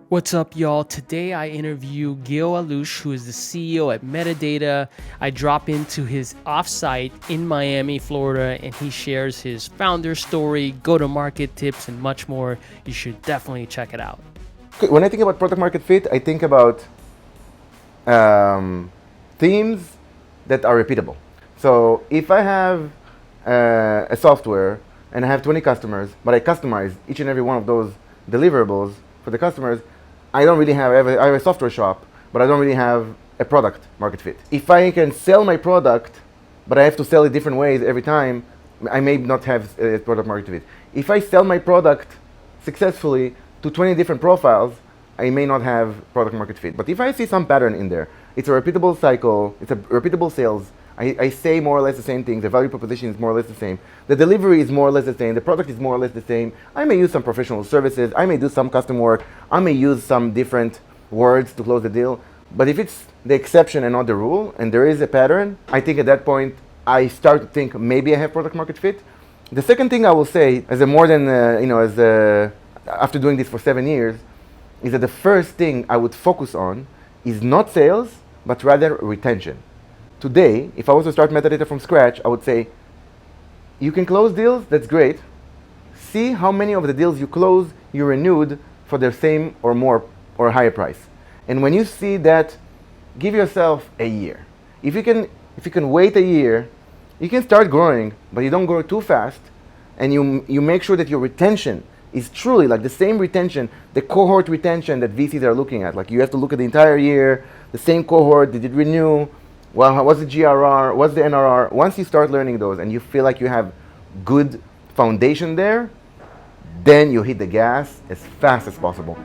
What's up, y'all? Today I interview Gil Allouch, who is the CEO at Metadata. I drop into his offsite in Miami, Florida, and he shares his founder story, go-to-market tips, and much more. You should definitely check it out. Okay, when I think about product market fit, I think about themes that are repeatable. So if I have a software and I have 20 customers, but I customize each and every one of those deliverables for the customers, I don't really have, I have a software shop, but I don't really have a product market fit. If I can sell my product, but I have to sell it different ways every time, I may not have a product market fit. If I sell my product successfully to 20 different profiles, I may not have product market fit. But if I see some pattern in there, it's a repeatable cycle, it's a repeatable sales, I say more or less the same things, the value proposition is more or less the same, the delivery is more or less the same, the product is more or less the same, I may use some professional services, I may do some custom work, I may use some different words to close the deal, but if it's the exception and not the rule, and there is a pattern, I think at that point, I start to think maybe I have product market fit. The second thing I will say, as a more than, after doing this for 7 years, is that the first thing I would focus on is not sales, but rather retention. Today, if I was to start Metadata from scratch, I would say, you can close deals, that's great. See how many of the deals you close, you renewed for the same or more or higher price. And when you see that, give yourself a year. If you can wait a year, you can start growing, but you don't grow too fast, and you make sure that your retention is truly like the same retention, the cohort retention that VCs are looking at. Like you have to look at the entire year, the same cohort, did it renew? Well, what's the GRR? What's the NRR? Once you start learning those and you feel like you have good foundation there, then you hit the gas as fast as possible.